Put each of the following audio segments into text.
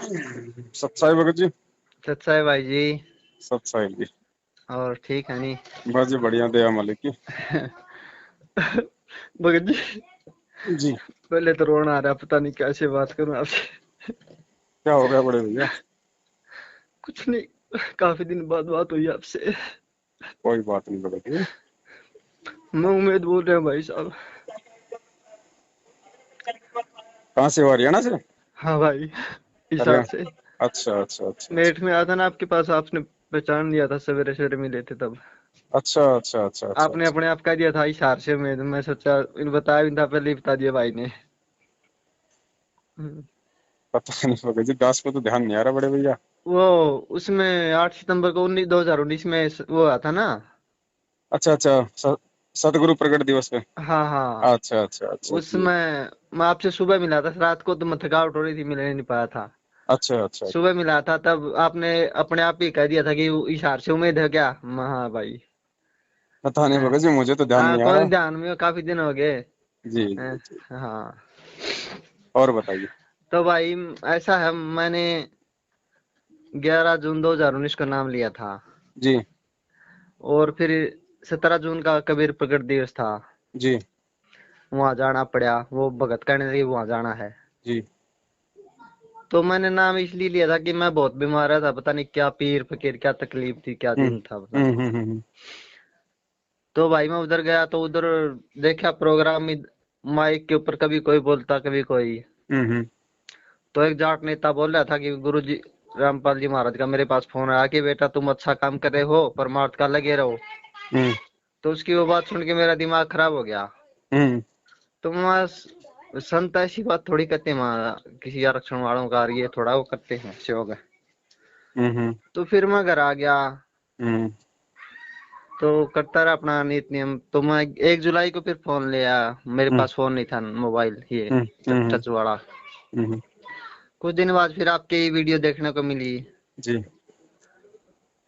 सत्साई भगत जी। सत्सा है भाई जी। सत्साई जी। और ठीक है नहीं? बस जी बढ़िया, दया मालिक की। भगत जी, जी। पहले तो रोना आ रहा, पता नहीं कैसे बात करूं आपसे। क्या हो गया बड़े भैया? कुछ नहीं, काफी दिन बाद बात हुई आपसे। कोई बात नहीं भगत जी। मैं उम्मीद बोल रहा हूँ भाई साहब। कहाँ से हो, हरियाणा से? हाँ भाई, हिसार से। हरियाणा। अच्छा अच्छा अच्छा अच्छा। नेट में आया था ना आपके पास, आपने पहचान लिया था, सवेरे सवेरे मिले थे तब। अच्छा अच्छा अच्छा अच्छा आपने अच्छा। अपने आप कह दिया था हिसार से। मैं सोचा इन बताया भी था, पहले ही बता दिया भाई ने। हम्म। पता नहीं भगत जी, दास पे तो ध्यान नहीं आ रहा बड़े भैया। वो उसमें 8 सितंबर को 2019 में वो आया था ना। अच्छा अच्छा। सतगुरु प्रकट दिवस पे। हाँ हाँ। अच्छा अच्छा अच्छा जी। उसमें मैं आपसे सुबह मिला था, रात को तो मैं थकावट हो रही थी, मिलने नहीं पाया था। अच्छा अच्छा। सुबह मिला था तब आपने अपने आप ही कह दिया था कि इशार से उम्मीद है क्या। हाँ भाई। पता नहीं हाँ भगत जी, मुझे तो ध्यान हाँ, नहीं आ कौन रहा। ध्यान में हो, काफी दिन हो गए। जी हाँ जी जी। हाँ। और बताइए। तो भाई ऐसा है, मैंने 11 जून 2019 का नाम लिया था। जी और फिर 17 जून का कबीर प्रकट दिवस था। जी वहां जाना पड़ा, वो भगत कहने लगे वहां जाना है। जी। तो मैंने नाम इसलिए लिया था कि मैं बहुत बीमार था, पता नहीं क्या पीर फकीर, क्या तकलीफ थी, क्या हम्म दिन था पता नहीं। हम्म। तो भाई मैं उधर गया तो उधर देखा प्रोग्राम में, माइक के ऊपर कभी कोई बोलता कभी कोई। हम्म। तो एक जाट नेता बोल रहा था कि गुरु जी रामपाल जी महाराज का मेरे पास फोन आया कि बेटा तुम अच्छा काम कर रहे हो, परमार्थ का लगे रहो। हम्म तो उसकी वो बात सुन के मेरा दिमाग खराब हो गया। हम्म तो वहाँ संत ऐसी बात थोड़ी करते हैं वहाँ, किसी आरक्षण वालों का ये थोड़ा वो करते हैं सेवक। हम्म तो फिर मैं घर आ गया। हम्म तो करता रहा अपना नित नियम। तो मैं 1 जुलाई को फिर फोन लिया। मेरे हम्म पास फोन नहीं था, मोबाइल ये हम्म हम्म टच वाला। हम्म। कुछ दिन बाद फिर आपकी वीडियो देखने को मिली। जी।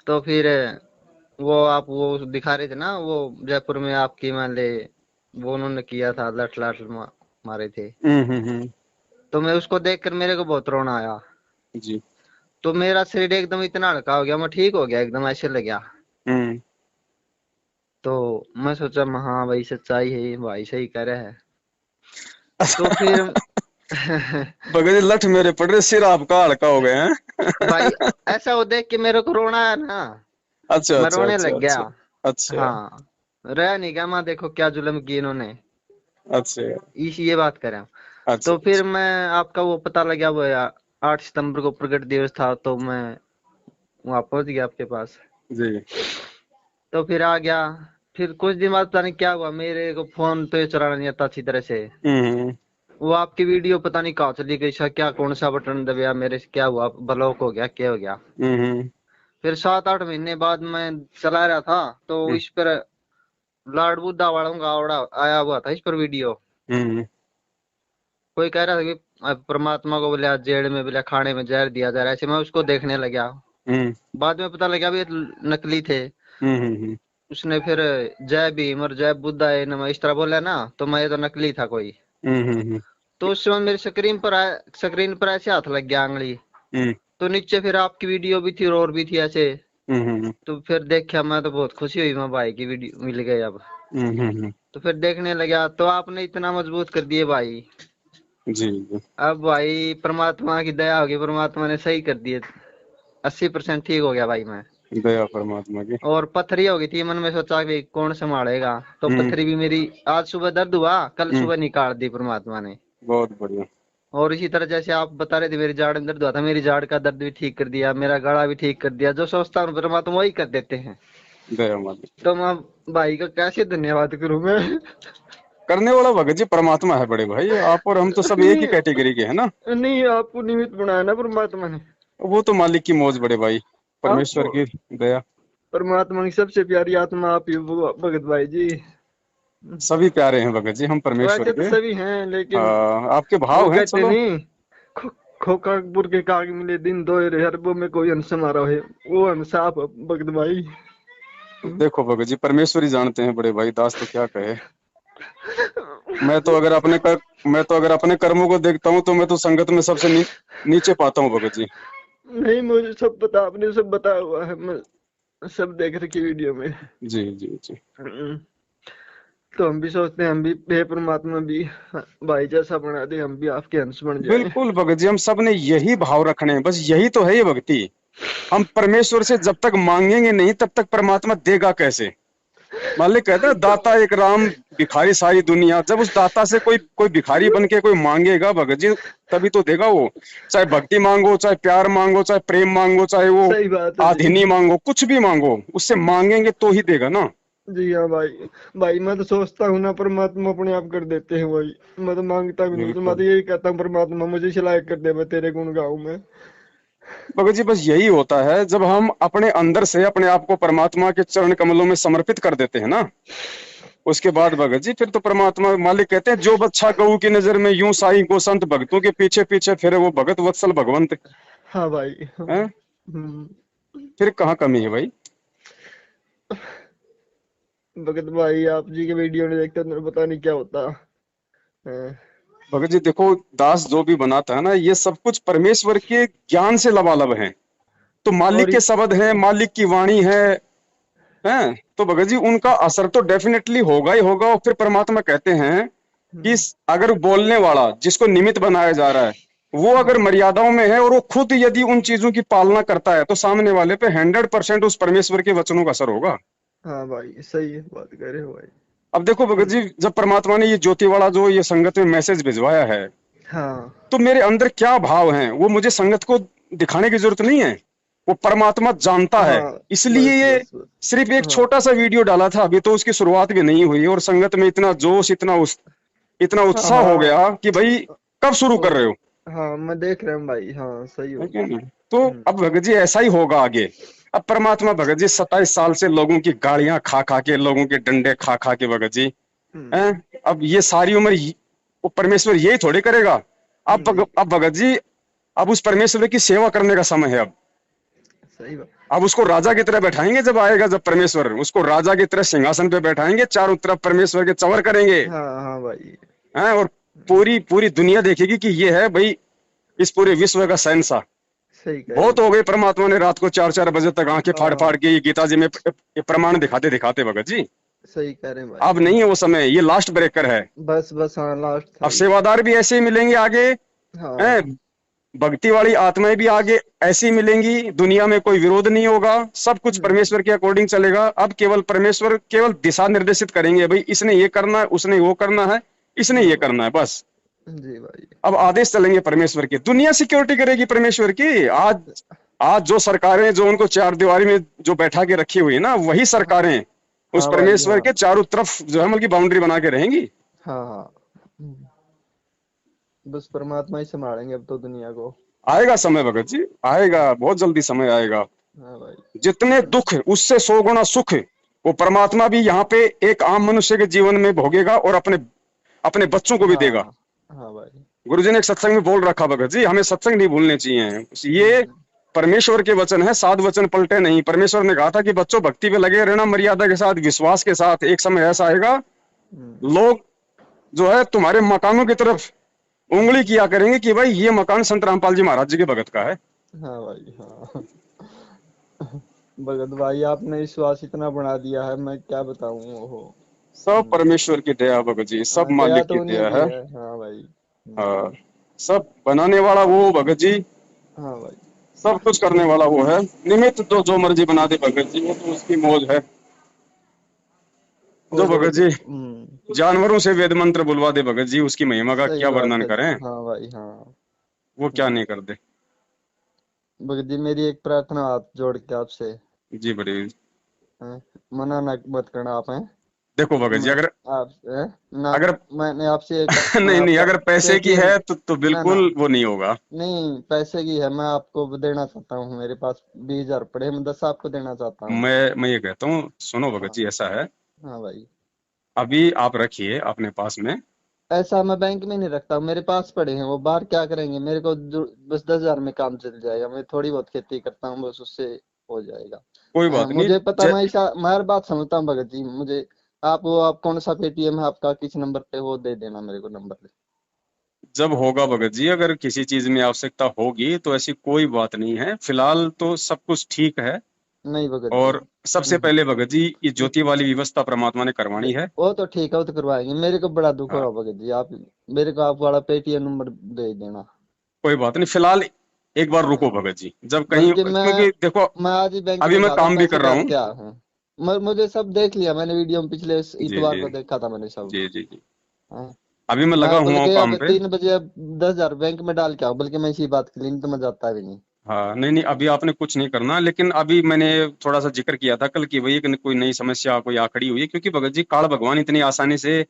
तो फिर वो आप वो दिखा रहे थे ना, वो जयपुर में आपकी मान ले वो उन्होंने किया था, लठ लठ मारे थे। हम्म। तो मैं उसको देखकर मेरे को बहुत रोना आया। जी। तो मेरा शरीर एकदम इतना हल्का हो गया, मैं ठीक हो गया एकदम, ऐसे लग गया। हम्म। तो मैं सोचा हाँ भाई सच्चाई है, भाई सही कह रहा है। तो फिर भगत जी, लठ मेरे पड़ रहे, सिर आपका हल्का हो गए हैं। भाई ऐसा वो देख के मेरे को रोना आया ना, अच्छा मैं अच्छा रोने अच्छा लग गया। अच्छा अच्छा हाँ, रह नहीं गया, मैं देखो क्या जुल्म किए इन्होंने। अच्छा इस ये बात करें। अच्छा तो फिर अच्छा। मैं आपका वो पता लगा, वो 8 सितंबर को प्रकट दिवस था, तो मैं वहां पहुंच गया आपके पास। जी। तो फिर आ गया। फिर कुछ दिन बाद पता नहीं क्या हुआ, मेरे को फोन तो ये चलाना नहीं आता अच्छी तरह से। हम्म वो आपकी वीडियो पता नहीं कहाँ चली गई, क्या कौन सा बटन दबाया, मेरे से क्या हुआ, ब्लॉक हो गया, क्या हो गया। हम्म फिर 7-8 महीने बाद मैं चला रहा था, तो हम्म इस पर लॉर्ड बुद्धा वालों का आवड़ा आया हुआ था, इस पर वीडियो। हम्म कोई कह रहा था कि परमात्मा को बोले आज जेल में बोले खाने में जहर दिया जा रहा है, ऐसे मैं उसको देखने लगा। हम्म बाद में पता लगा भी ये नकली थे। हम्म उसने फिर जय भीम और जय बुद्धा है नमः इस तरह बोला ना, तो मैं ये तो नकली था कोई। हम्म तो उस समय मेरी स्क्रीन पर ऐसे हाथ लग गया आंगली। हम्म तो नीचे फिर आपकी वीडियो भी थी और भी थी ऐसे। हम्म तो फिर देखा मैं तो बहुत खुशी हुई, मैं भाई की वीडियो मिल गई अब। हम्म। तो फिर देखने लगा तो आपने इतना मजबूत कर दिए भाई। जी जी। अब भाई परमात्मा की दया होगी, परमात्मा ने सही कर दिए। 80% ठीक हो गया भाई मैं। दया परमात्मा की। और पथरी हो गई थी मन में, सोचा कि कौन संभालेगा। तो हम्म पथरी भी मेरी आज सुबह दर्द हुआ, कल हम्म। सुबह निकाल दी परमात्मा ने। बहुत बढ़िया। और इसी तरह जैसे आप बता रहे थे मेरी जाड़ में दर्द हुआ था, मेरी जाड़ का दर्द भी ठीक कर दिया, मेरा गला भी ठीक कर दिया। जो सोचता हूँ परमात्मा वही कर देते हैं। दया मालिक। तो मैं भाई का कैसे धन्यवाद करूं मैं। करने वाला भगत जी परमात्मा है बड़े भाई, आप और हम तो सब एक ही कैटेगरी के हैं ना। नहीं, आपको निमित्त बनाया ना परमात्मा ने। वो तो मालिक की मौज बड़े भाई, परमेश्वर आपको की दया। परमात्मा की सबसे प्यारी आत्मा आप ही हो भगत भाई जी। सभी प्यारे हैं भगत जी, हम परमेश्वर वैसे तो के। सभी हैं लेकिन आपके वो भाव हैं, कहते चलो। नहीं, खो, खोकापुर के काग मिले दिन दोहरे, हरबों में कोई हंस समारोह है। वो हंस आप हो, भगत भाई। देखो भगत जी, परमेश्वर ही जानते हैं बड़े भाई, दास तो क्या कहे। मैं तो अगर अपने कर्मों को देखता हूँ तो मैं तो संगत में सबसे नीचे पाता हूँ भगत जी। नहीं, मुझे सब पता, आपने सब बताया हुआ है, मैं सब देख रखी वीडियो में। जी जी जी। हम्म, तो हम भी सोचते हैं हम भी हे परमात्मा भी भाई जैसा बना दे, हम भी आपके अंश बन जाएं। बिल्कुल भगत जी, हम सब ने यही भाव रखने हैं, बस यही तो है ये भक्ति। हम परमेश्वर से जब तक मांगेंगे नहीं तब तक परमात्मा देगा कैसे। मालिक कहता है दाता एक राम, भिखारी सारी दुनिया। जब उस दाता से कोई कोई भिखारी बन के कोई मांगेगा भगत जी, तभी तो देगा वो। चाहे भक्ति मांगो, चाहे प्यार मांगो, चाहे प्रेम मांगो, चाहे वो सही बात है जी। आधीनी मांगो, कुछ भी मांगो, उससे मांगेंगे तो ही देगा ना। जी हाँ भाई। भाई मैं तो सोचता हूँ ना, परमात्मा अपने आप कर देते हैं भाई। मैं तो मांगता भी नहीं, तो मैं तो बिल्कुल यही कहता हूँ परमात्मा मुझे इस लायक कर दे, मैं तेरे गुण गाऊं मैं। भगत जी, बस यही होता है जब हम अपने अंदर से अपने आप को परमात्मा के चरण कमलों में समर्पित कर देते हैं ना। उसके बाद भगत जी फिर तो परमात्मा मालिक कहते हैं जो बच्चा गऊ की नजर में यूं साई को संत भक्तों के पीछे पीछे फिरे वो भगत वत्सल भगवंत हाँ भाई। है। फिर कहाँ कमी है भाई। भगत भाई आप जी के वीडियो नहीं देखते तो पता नहीं क्या होता है। भगत जी देखो, दास जो भी बनाता है ना, ये सब कुछ परमेश्वर के ज्ञान से लबालब है। तो मालिक और के शब्द है, मालिक की वाणी है। तो भगत जी उनका असर तो डेफिनेटली होगा ही होगा। और फिर परमात्मा कहते हैं कि अगर बोलने वाला जिसको निमित्त बनाया जा रहा है वो अगर मर्यादाओं में है और वो खुद यदि उन चीजों की पालना करता है तो सामने वाले पे 100% उस परमेश्वर के वचनों का असर होगा। हाँ भाई सही है, बात कर रहे हो भाई। अब देखो भगत जी, जब परमात्मा ने ये ज्योति वाला जो ये संगत में मैसेज भिजवाया है, हाँ तो मेरे अंदर क्या भाव हैं वो मुझे संगत को दिखाने की जरूरत नहीं है। वो परमात्मा जानता है। हाँ। इसलिए बस ये बस बस। सिर्फ एक हाँ छोटा सा वीडियो डाला था, अभी तो उसकी शुरुआत भी नहीं हुई और संगत में इतना जोश, इतना हाँ उत्साह हो हाँ। गया कि भाई कब शुरू कर रहे और हो। हाँ मैं देख रहा हूँ भाई, हाँ सही है हो क्या गया। ना? तो अब भगत जी ऐसा ही होगा आगे। अब परमात्मा भगत जी 27 साल से लोगों की गालियां खा खा के, लोगों के डंडे खा खा के भगत जी हैं। हम्म। अब ये सारी उम्र वो परमेश्वर यही थोड़े करेगा। नहीं। अब भगत जी, अब उस परमेश्वर की सेवा करने का समय है अब। सही बात। अब उसको राजा की तरह बैठाएंगे, जब आएगा, जब परमेश्वर उसको राजा की तरह सिंहासन पे बैठाएंगे, चारों तरफ परमेश्वर के चवर करेंगे हाँ हाँ भाई। हैं। और पूरी पूरी दुनिया देखेगी कि ये है भाई इस पूरे विश्व का शहंशाह। सही कह रहे हो बहुत हो भाई। गई, परमात्मा ने रात को 4-4 बजे तक आंखें फाड़ फाड़ हाँ के ये गीता जी में ये प्रमाण दिखाते दिखाते भगत जी। सही कह रहे हैं भाई। अब नहीं है वो समय, ये लास्ट ब्रेकर है। बस बस, हाँ लास्ट था अब ये। सेवादार भी ऐसे ही मिलेंगे आगे हैं। हाँ। भक्ति वाली आत्माएं भी आगे ऐसी ही मिलेंगी। दुनिया में कोई विरोध नहीं होगा, सब कुछ हम्म। परमेश्वर के अकॉर्डिंग चलेगा। अब केवल परमेश्वर केवल दिशा निर्देशित करेंगे, भाई इसने ये करना है, उसने वो करना है, इसने हाँ ये भाई। करना है, बस। जी भाई। अब आदेश चलेंगे परमेश्वर के। दुनिया सिक्योरिटी करेगी परमेश्वर की। आज आज जो सरकारें जो उनको चार दीवारी में जो बैठा के रखी हुई है ना, वही हाँ सरकारें उस हाँ भाई। परमेश्वर हाँ के चारों तरफ जो है मतलब की बाउंड्री बना के रहेंगी। हाँ हाँ। बस परमात्मा ही संभालेंगे अब तो दुनिया को। आएगा समय भगत जी, आएगा, बहुत जल्दी समय आएगा। हाँ भाई। जितने दुख उससे 100 गुना सुख वो परमात्मा भी यहाँ पे एक आम मनुष्य के जीवन में भोगेगा और अपने अपने बच्चों को भी देगा। हाँ हाँ भाई। गुरुजी ने एक सत्संग में बोल रखा भगत जी, हमें सत्संग नहीं भूलने चाहिए। ये हम्म। परमेश्वर के वचन है, साध वचन पलटे नहीं। परमेश्वर ने कहा था कि बच्चों भक्ति पे लगे रहना, मर्यादा के साथ, विश्वास के साथ। एक समय ऐसा आएगा हम्म। लोग जो है तुम्हारे मकानों की तरफ उंगली किया करेंगे कि भाई ये मकान संत रामपाल जी महाराज जी के भगत का है। हाँ भाई। हाँ भगत भाई आपने विश्वास इतना बढ़ा दिया है, मैं क्या बताऊं वो। सब परमेश्वर की दया भगत जी, सब हाँ, दया मालिक की तो उन्हीं दया की है। है। हाँ भाई। हाँ, सब बनाने वाला वो भगत जी, हाँ भाई। सब कुछ करने वाला वो है। निमित्त तो जो मर्जी बना दे भगत जी, वो तो उसकी मौज है। जो और भगत जी हम्म। जानवरों से वेद मंत्र बुलवा दे भगत जी, उसकी महिमा का सही क्या बात वर्णन है जी। करें। हाँ भाई। हाँ। वो क्या नहीं कर दे। भगत जी मेरी एक प्रार्थना हाथ जोड़ के आपसे। जी बड़ी। हैं? मना ना मत करना आप हैं। देखो भगत जी, मैं अगर आप हैं? ना अगर मैंने आपसे एक, मैं नहीं नहीं, आपका अगर पैसे की पेटीएम, है तो ना ना, बिल्कुल वो नहीं होगा। नहीं पैसे की है, मैं आपको देना चाहता हूँ, मेरे पास 20,000 पड़े हैं, मैं 10 आपको देना चाहता हूँ। मैं ये कहता हूँ, सुनो भगत हाँ। जी, ऐसा है, हाँ भाई। अभी आप रखिए अपने पास में। ऐसा मैं बैंक में नहीं रखता, मेरे पास पड़े हैं, वो बाहर क्या करेंगे मेरे को बस 10,000 में काम चल जाएगा, मैं थोड़ी बहुत खेती करता हूँ, बस उससे हो जाएगा। कोई बात नहीं। मुझे पता, मैं ऐसा मैं हर बात समझता हूँ भगत जी, मुझे आप कौन सा पेटीएम है आपका, किस नंबर पे, वो दे देना मेरे को नंबर। जब होगा भगत जी, अगर किसी चीज में आवश्यकता होगी तो ऐसी कोई बात नहीं है, फिलहाल तो सब कुछ ठीक है। नहीं भगत जी। और सबसे पहले भगत जी, ये ज्योति वाली व्यवस्था परमात्मा ने करवानी है। वो तो ठीक है, वो तो करवाएंगे। मेरे को बड़ा दुख हो हाँ, रहा भगत जी, आप मेरे को आप वाला पेटीएम नंबर दे देना। कोई बात नहीं, फिलहाल एक बार रुको भगत जी, जब कहीं, बल्कि क्योंकि देखो मैं आज ही बैंक अभी में मैं जाता हूँ, काम भी पैसे कर रहा डाल हूँ। के आया हूँ। मुझे सब देख लिया मैंने, वीडियो में पिछले जी इतवार जी को देखा था मैंने सब। जी जी जी। हाँ। अभी मैं लगा मैं हुआ हूँ बल्कि काम अब पे। 3 बजे अब 10,000 बैंक में डाल के आऊँ, बल्कि मैं इसी बात के लिए, नहीं तो मैं जाता भी नहीं। हाँ, नहीं नहीं, अभी आपने कुछ नहीं करना, लेकिन अभी मैंने थोड़ा सा जिक्र किया था कल की, वही कि कोई नई समस्या कोई आ खड़ी हुई है, क्योंकि भगत जी काल भगवान इतनी आसानी से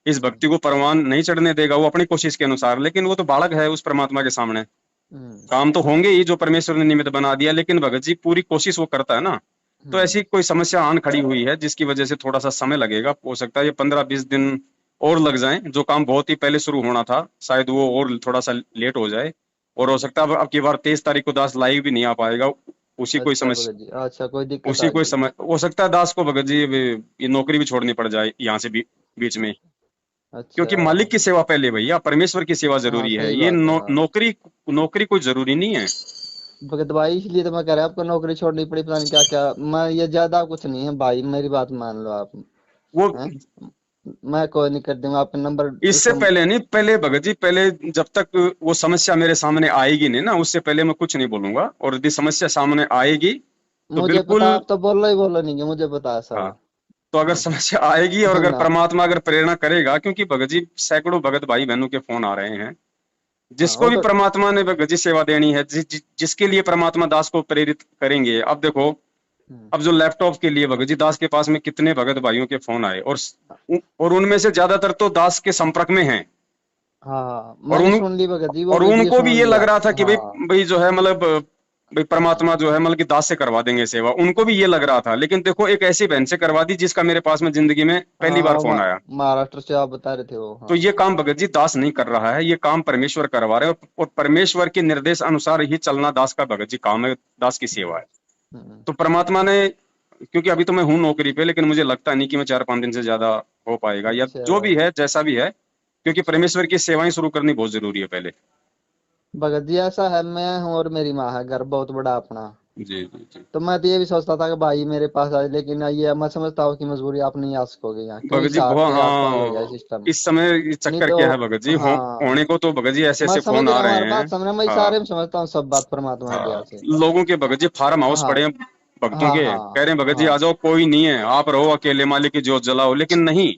इस भक्ति को परवान नहीं चढ़ने देगा, वो अपनी कोशिश के अनुसार, लेकिन वो तो बालक है उस परमात्मा के सामने। हम्म। काम तो होंगे ही जो परमेश्वर ने निमित्त बना दिया, लेकिन भगत जी पूरी कोशिश वो करता है ना। तो हम्म। ऐसी कोई समस्या आन खड़ी हुई है जिसकी वजह से थोड़ा सा समय लगेगा, हो सकता है ये 15-20 दिन और लग जाएं। जो काम बहुत ही पहले शुरू होना था शायद वो और थोड़ा सा लेट हो जाए। और हो सकता है अब की बार 23 तारीख को दास लाइव भी नहीं आ पाएगा। उसी कोई अच्छा समस्या, भगत जी, अच्छा कोई दिक्कत उसी आ कोई गई। समय हो सकता है दास को भगत जी ये नौकरी भी छोड़नी पड़ जाए यहाँ से भी बीच में। अच्छा। क्योंकि मालिक की सेवा पहले भैया, परमेश्वर की सेवा हाँ जरूरी है, सही ये बात है, हाँ। नौकरी, नौकरी कोई जरूरी नहीं है। भगत भाई, इसलिए तो मैं कह रहा हूँ आपको नौकरी छोड़नी पड़ी, पता नहीं क्या क्या। मैं ये ज्यादा कुछ नहीं है भाई, मेरी बात मान लो आप। वो हैं? मैं कोई नहीं कर दूंगा, आपका नंबर इस इससे पहले नहीं, पहले भगत जी, पहले जब तक वो समस्या मेरे सामने आएगी नहीं ना, उससे पहले मैं कुछ नहीं बोलूंगा, और यदि समस्या सामने आएगी तो मुझे पता, बिल्कुल। आप तो बोलो ही बोलो नहीं है, मुझे पता है हाँ, सब। तो अगर हाँ। समस्या आएगी और अगर ना। परमात्मा अगर प्रेरणा करेगा, क्योंकि भगत जी सैकड़ों भगत भाई बहनों के फोन आ रहे हैं, हाँ जिसको वो भी तो। परमात्मा ने भगत जी सेवा देनी है, जिसके लिए परमात्मा दास को प्रेरित करेंगे। अब देखो, हम्म। अब जो लैपटॉप के लिए भगत जी दास के पास में कितने भगत भाइयों के फोन आए, और उनमें से ज्यादातर तो दास के संपर्क में हैं। हाँ और मैंने उन सुन ली भगत जी, वो और वीडियो उनको भी सुन ये लग लिया। रहा था कि भाई, हाँ। भाई जो है मतलब भाई परमात्मा जो है मतलब कि दास से करवा देंगे सेवा, उनको भी ये लग रहा था। लेकिन देखो, एक ऐसी बहन से करवा दी जिसका मेरे पास में जिंदगी में पहली हाँ बार हाँ, फोन आया। महाराष्ट्र से आप बता रहे थे वो, तो हाँ। ये काम भगत जी दास नहीं कर रहा है, ये काम परमेश्वर करवा रहे हैं, और परमेश्वर के निर्देश अनुसार ही चलना दास का भगत जी काम है, दास की सेवा है। हम्म। तो परमात्मा ने, क्योंकि अभी तो मैं हूँ नौकरी पे, लेकिन मुझे लगता नहीं कि मैं 4-5 दिन से ज्यादा हो पाएगा, या अच्छा जो भी है जैसा भी है, क्योंकि परमेश्वर की सेवाएं शुरू करनी बहुत जरूरी है पहले। भगत जी, ऐसा है, मैं हूँ और मेरी माँ है, घर बहुत बड़ा अपना। जी जी जी। तो मैं तो ये भी सोचता था कि भाई मेरे पास आए, लेकिन ये मैं समझता हूँ कि मजबूरी आप नहीं आ सकोगे यहाँ, क्योंकि भगत जी शहर बहुत, के आसपास हो गया हाँ, सिस्टम। इस समय ये नहीं चक्कर तो। क्या है भगत जी, हाँ। होने को तो भगत जी ऐसे मैं ऐसे समझ फोन रहा आ हूँ, रहे हर बात हैं। समझ रहा हूँ, मैं हाँ सारे में समझता हूँ सब बात परमात्मा की दया हाँ, से। लोगों के भगत जी फार्म हाउस हाँ पड़े हैं भक्तों हाँ के, हाँ कह रहे हैं भगत जी आ हाँ। जाओ, कोई नहीं है, आप रहो अकेले, मालिक की जोत जलाओ, लेकिन नहीं।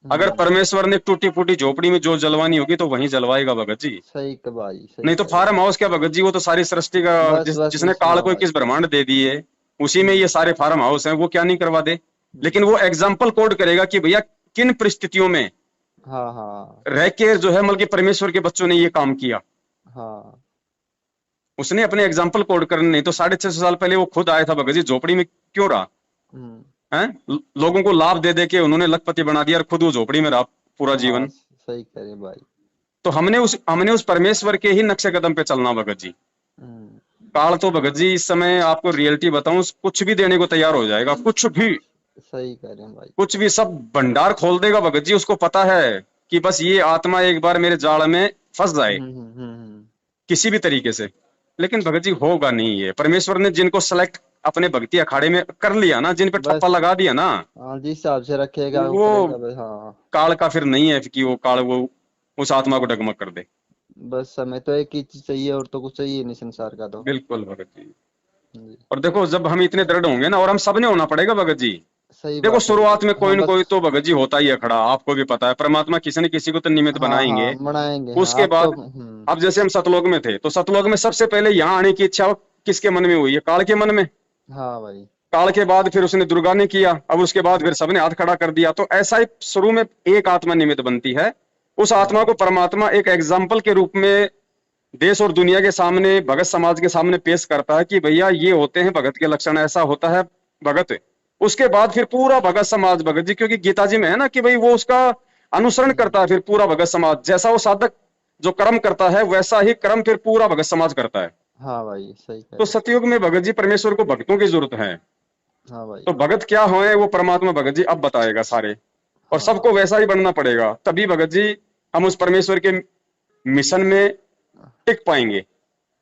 अगर हम्म। परमेश्वर ने टूटी फूटी झोपड़ी में जोत जलवानी होगी तो वहीं जलवाएगा भगत जी। सही का भाई, सही नहीं तो कह रहे फार्म हो। हाउस क्या भगत जी, वो तो सारी सृष्टि का, बस बस जिसने बस, काल हाँ को भाई। 21 ब्रह्मांड दे दिए, उसी में ये हम्म। सारे फार्म हाउस हैं, वो क्या नहीं करवा दे। लेकिन हम्म। वो एग्जाम्पल कोड करेगा कि भैया किन परिस्थितियों में हाँ हाँ रह के जो है मतलब कि परमेश्वर के बच्चों ने ये काम किया। हाँ। उसने अपने एग्जाम्पल कोड करने, नहीं तो 650 साल पहले वो खुद आया था भगत जी, झोपड़ी में क्यों रहा हम्म। है? लोगों को लाभ दे दे के उन्होंने लखपति बना दिया, और खुद वो झोपड़ी में रहा पूरा हाँ जीवन। सही कह रहे भाई। तो हमने उस परमेश्वर के ही नक्शे कदम पे चलना भगत जी। हम्म। काल तो भगत जी इस समय आपको रियलिटी बताऊं, कुछ भी देने को तैयार हो जाएगा, कुछ भी, सही कह रहे हैं भाई। कुछ भी, सब भंडार खोल देगा भगत जी। उसको पता है कि बस ये आत्मा एक बार मेरे जाल में फंस जाए किसी भी तरीके से। लेकिन भगत जी होगा नहीं, ये परमेश्वर ने जिनको सेलेक्ट अपने भक्ति अखाड़े में कर लिया ना, जिन पे ठप्पा बस। लगा दिया ना, हाँ, जिस हिसाब से रखेगा वो ऊपरेगा बस, हाँ। काल का फिर नहीं है कि वो काल वो उस आत्मा को डगमग कर दे। बस हमें तो एक ही चीज चाहिए, और तो कुछ चाहिए नहीं संसार का तो। बिल्कुल भगत जी। जी। और देखो, जब हम इतने दृढ़ होंगे ना, और हम सबने होना पड़ेगा भगत जी। सही देखो, बात है भगत शुरुआत में जी, कोई हाँ ना बस। कोई तो भगत जी होता ही है खड़ा, आपको भी पता है, परमात्मा किसी न किसी को तो निमित्त हाँ बनाएंगे। हाँ बनाएंगे, हाँ उसके आप तो। बाद, अब जैसे हम सतलोक में थे, तो सतलोक में सबसे पहले यहाँ आने की इच्छा किसके मन में हुई है? काल के मन में। हाँ भाई। काल के बाद फिर उसने दुर्गा ने किया, अब उसके बाद फिर सबने हाथ खड़ा कर दिया। तो ऐसा ही शुरू में एक आत्मा निमित्त बनती है, उस आत्मा हाँ। को परमात्मा एक एग्जाम्पल के रूप में देश और दुनिया के सामने, भगत समाज के सामने पेश करता है कि भैया ये होते हैं भगत के लक्षण, ऐसा होता है भगत। उसके बाद फिर पूरा भगत समाज भगत जी, क्योंकि गीता जी में है ना कि भाई वो उसका अनुसरण करता है, फिर पूरा भगत समाज, जैसा वो साधक जो कर्म करता है वैसा ही कर्म फिर पूरा भगत समाज करता है। हाँ भाई सही कह तो रहे हो। सतयुग में भगत जी परमेश्वर को भक्तों की जरूरत है। हाँ भाई। तो भगत क्या होए वो परमात्मा भगत जी अब बताएगा सारे। और सबको वैसा ही बनना पड़ेगा, तभी भगत जी हम उस परमेश्वर के मिशन में टिक पाएंगे।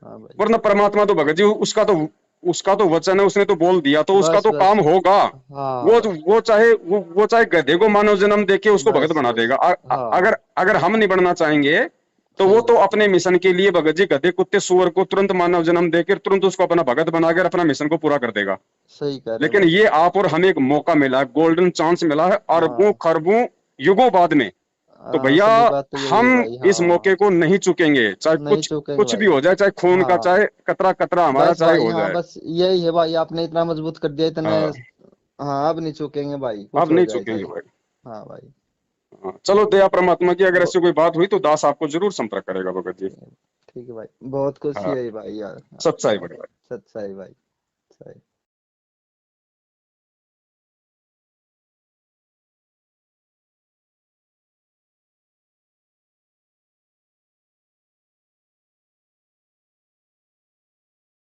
हाँ भाई। वरना परमात्मा तो भगत जी उसका तो वचन है, उसने तो बोल दिया, तो उसका बस तो बस। काम होगा। हाँ वो चाहे गधे को मानव जन्म देके उसको भगत बस बना बस। देगा। हाँ अगर अगर हम नहीं बनना चाहेंगे तो वो सही तो बात है। अपने मिशन के लिए भगत जी गधे कुत्ते सुअर को तुरंत मानव जन्म देकर तुरंत उसको अपना भगत बनाकर अपना मिशन को पूरा कर देगा। सही कह रहे हो लेकिन भाई। ये आप और हमें एक मौका मिला है, गोल्डन चांस मिला है अरबों हाँ खरबों युगों बाद में। तो भैया असली बात तो यही है हम भाई। इस मौके हाँ को नहीं चुकेंगे, चाहे नहीं कुछ चूकेंगे कुछ भी भाई। हो जाए, चाहे खून का, हाँ चाहे कतरा कतरा हमारा बस चाहे भाई। हो हाँ जाए। बस यही है भाई, आपने इतना मजबूत कर दिया इतने। हाँ, हाँ अब नहीं चूकेंगे भाई, कुछ अब हो नहीं जाए चुकेंगे चाहे। भाई। हाँ भाई। हाँ, चलो दया परमात्मा की, अगर ब- ऐसी कोई बात हुई तो दास आपको जरूर संपर्क करेगा भगत जी। ठीक है भाई, बहुत खुशी हाँ, है भाई यार। सच्चाई बड़े भाई। सच्चाई भाई। सही।